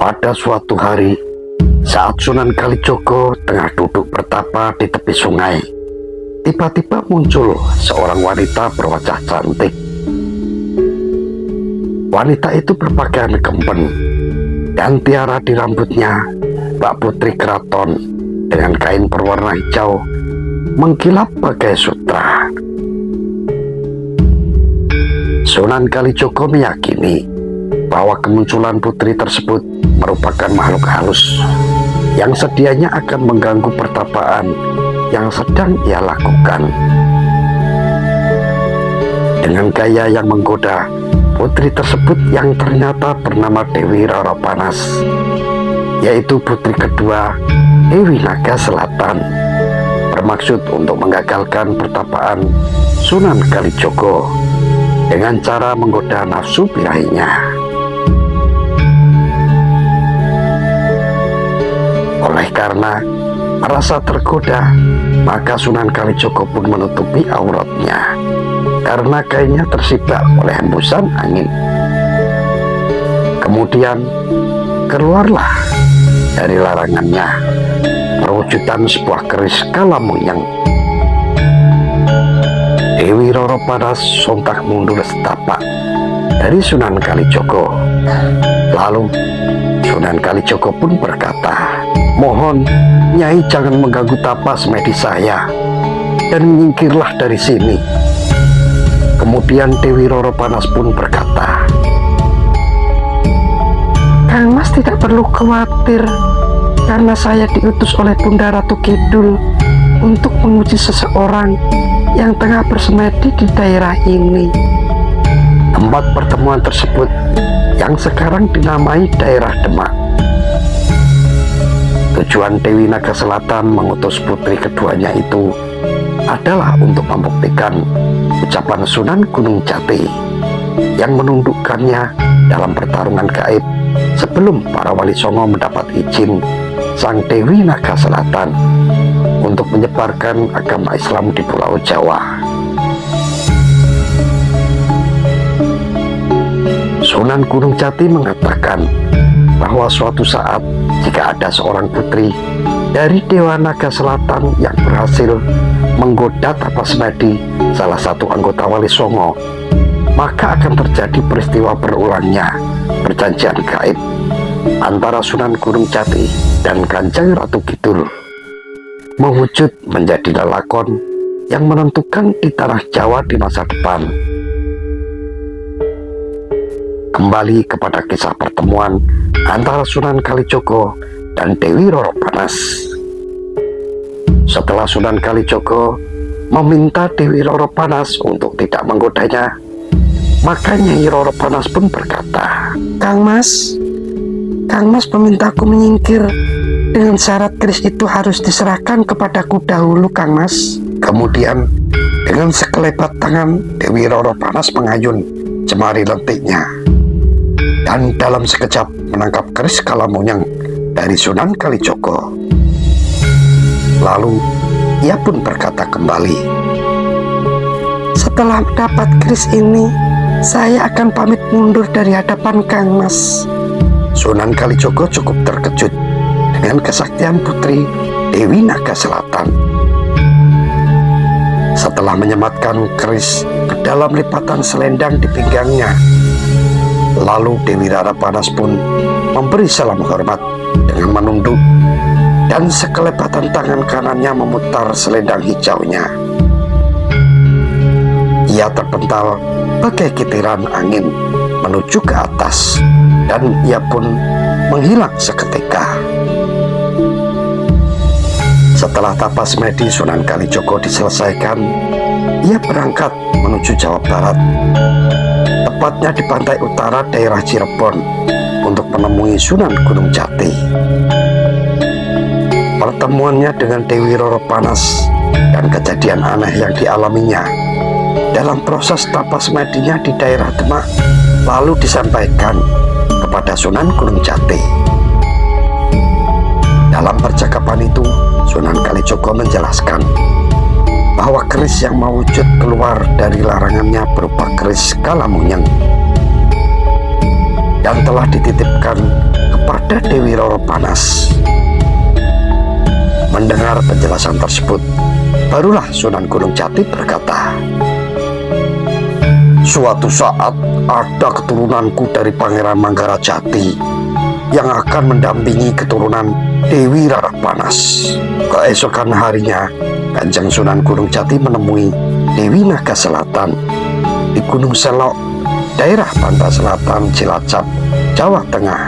Pada suatu hari, saat Sunan Kalijogo tengah duduk bertapa di tepi sungai, tiba-tiba muncul seorang wanita berwajah cantik. Wanita itu berpakaian kemben dan tiara di rambutnya, bak putri keraton dengan kain berwarna hijau mengkilap bagai sutra. Sunan Kalijogo meyakini bahwa kemunculan putri tersebut merupakan makhluk halus yang sedianya akan mengganggu pertapaan yang sedang ia lakukan. Dengan gaya yang menggoda, putri tersebut yang ternyata bernama Dewi Roro Panas, yaitu putri kedua Dewi Naga Selatan, bermaksud untuk menggagalkan pertapaan Sunan Kalijogo dengan cara menggoda nafsu birahinya. Oleh karena merasa tergoda, maka Sunan Kalijogo pun menutupi auratnya karena kainnya tersibak oleh hembusan angin. Kemudian keluarlah dari larangannya perwujudan sebuah keris kalamoyang. Dewi Roro Panas sontak mundur setapak dari Sunan Kalijogo. Lalu Sunan Kalijogo pun berkata, "Mohon Nyai jangan mengganggu tapas medis saya dan menyingkirlah dari sini." Kemudian Dewi Roro Panas pun berkata, "Kang Mas tidak perlu khawatir karena saya diutus oleh Bunda Ratu Kidul untuk menguji seseorang yang tengah bersemedi di daerah ini." Tempat pertemuan tersebut yang sekarang dinamai daerah Demak. Tujuan Dewi Naga Selatan mengutus putri keduanya itu adalah untuk membuktikan ucapan Sunan Gunung Jati yang menundukkannya dalam pertarungan gaib sebelum para wali songo mendapat izin sang Dewi Naga Selatan untuk menyebarkan agama Islam di Pulau Jawa. Sunan Gunung Jati mengatakan bahwa suatu saat jika ada seorang putri dari Dewa Naga Selatan yang berhasil menggoda Tapasmedi, salah satu anggota Wali Songo, maka akan terjadi peristiwa berulangnya perjanjian gaib antara Sunan Gunung Jati dan Kanjeng Ratu Kidul, mewujud menjadi lelakon yang menentukan di tanah Jawa di masa depan. Kembali kepada kisah pertemuan antara Sunan Kalijogo dan Dewi Roro Panas. Setelah Sunan Kalijogo meminta Dewi Roro Panas untuk tidak menggodanya, maka Nyai Roro Panas pun berkata, Kang Mas memintaku menyingkir dengan syarat keris itu harus diserahkan kepadaku dahulu, Kang Mas." Kemudian dengan sekelebat tangan Dewi Roro Panas mengayun jemari lentiknya dan dalam sekejap menangkap keris kalamoyang dari Sunan Kalijogo. Lalu ia pun berkata kembali, "Setelah mendapat keris ini, saya akan pamit mundur dari hadapan Kang Mas." Sunan Kalijogo cukup terkejut dengan kesaktian putri Dewi Naga Selatan. Setelah menyematkan keris ke dalam lipatan selendang di pinggangnya, lalu Dewi Roro Panas pun memberi salam hormat dengan menunduk dan sekelebatan tangan kanannya memutar selendang hijaunya. Ia terpental bagai kitiran angin menuju ke atas dan ia pun menghilang seketika. Setelah Tapasmedi Sunan Kalijogo diselesaikan, ia berangkat menuju Jawa Barat, tepatnya di pantai utara daerah Cirebon, untuk menemui Sunan Gunung Jati. Pertemuannya dengan Dewi Roro Panas dan kejadian aneh yang dialaminya dalam proses Tapasmedinya di daerah Demak lalu disampaikan kepada Sunan Gunung Jati. Dalam percakapan itu, Sunan Kalijogo menjelaskan bahwa keris yang mewujud keluar dari larangannya berupa keris kalamoyang dan telah dititipkan kepada kepada Dewi Roro Panas. Mendengar penjelasan tersebut, barulah Sunan Gunung Jati berkata, "Suatu saat ada keturunanku dari Pangeran Manggara Jati yang akan mendampingi keturunan Dewi Roro Panas." Keesokan harinya, Kanjeng Sunan Gunung Jati menemui Dewi Naga Selatan di Gunung Selok, daerah pantai selatan Cilacap, Jawa Tengah.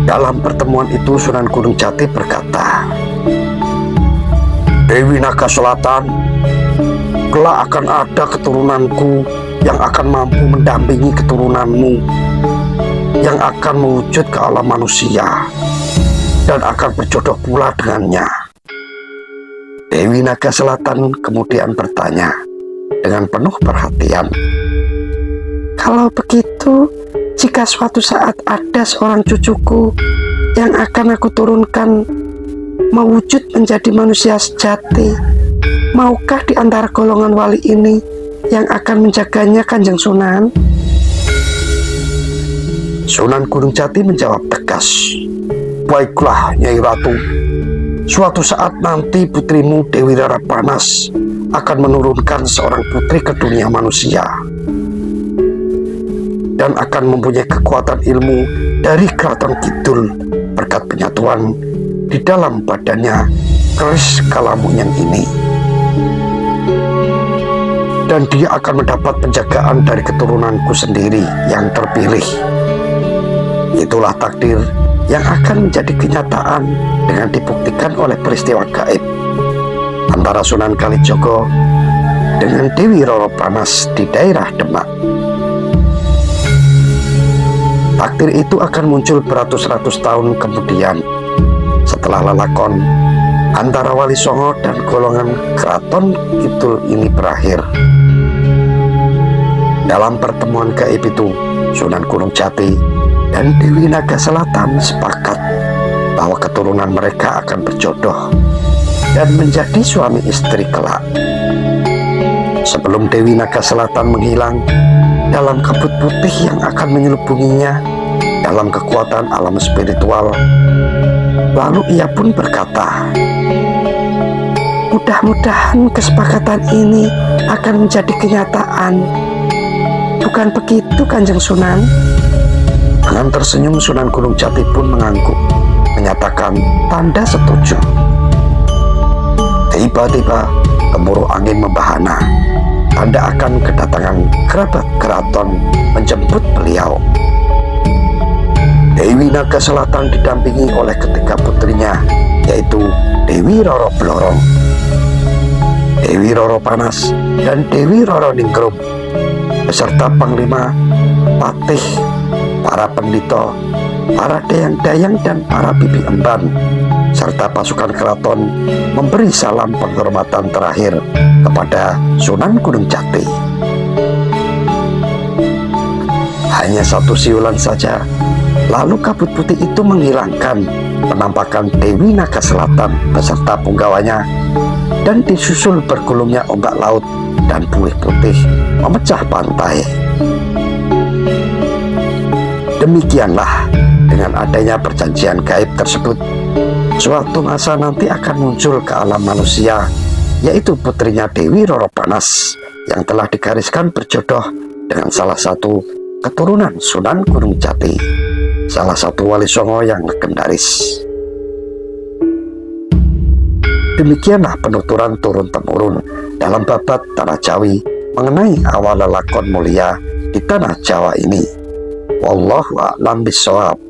Dalam pertemuan itu Sunan Gunung Jati berkata, "Dewi Naga Selatan, kelak akan ada keturunanku yang akan mampu mendampingi keturunanmu, yang akan mewujud ke alam manusia dan akan berjodoh pula dengannya." Dewi Naga Selatan kemudian bertanya dengan penuh perhatian, Kalau begitu, jika suatu saat ada seorang cucuku yang akan aku turunkan mewujud menjadi manusia sejati, maukah di antara golongan wali ini yang akan menjaganya, Kanjeng Sunan? Sunan Gunung Jati menjawab tegas, "Baiklah, Nyai Ratu. Suatu saat nanti putrimu Dewi Roro Panas akan menurunkan seorang putri ke dunia manusia dan akan mempunyai kekuatan ilmu dari Keraton Kidul berkat penyatuan di dalam badannya keris Kalamunyang ini. Dan dia akan mendapat penjagaan dari keturunanku sendiri yang terpilih. Itulah takdir yang akan menjadi kenyataan dengan dibuktikan oleh peristiwa gaib antara Sunan Kalijogo dengan Dewi Roro Panas di daerah Demak. Takdir itu akan muncul beratus-ratus tahun kemudian setelah lelakon antara Wali Songo dan golongan Keraton Kidul ini berakhir. Dalam pertemuan gaib itu, Sunan Gunung Jati dan Dewi Naga Selatan sepakat bahwa keturunan mereka akan berjodoh dan menjadi suami istri kelak. Sebelum Dewi Naga Selatan menghilang dalam kabut putih yang akan menyelubunginya dalam kekuatan alam spiritual, lalu ia pun berkata, Mudah-mudahan kesepakatan ini akan menjadi kenyataan. Bukan begitu, Kanjeng Sunan? Dengan tersenyum Sunan Gunung Jati pun mengangguk, menyatakan tanda setuju. Tiba-tiba gemuruh angin membahana, tanda akan kedatangan kerabat keraton menjemput beliau. Dewi Naga Selatan didampingi oleh ketiga putrinya, yaitu Dewi Roro Blorong, Dewi Roro Panas, dan Dewi Roro Ningrum, beserta Panglima, Patih, para pendito, para dayang-dayang, dan para bibi emban, serta pasukan keraton memberi salam penghormatan terakhir kepada Sunan Gunung Jati. Hanya satu siulan saja, lalu kabut putih itu menghilangkan penampakan Dewi Naga Selatan beserta punggawanya, dan disusul bergulungnya ombak laut dan buih putih memecah pantai. Demikianlah, dengan adanya perjanjian gaib tersebut, suatu masa nanti akan muncul ke alam manusia, yaitu putrinya Dewi Roro Panas yang telah digariskan berjodoh dengan salah satu keturunan Sunan Gunung Jati, salah satu Wali Songo yang legendaris. Demikianlah penuturan turun-temurun dalam babat Tanah Jawi mengenai awal lelakon mulia di Tanah Jawa ini. Wallahu a'lam bishawab.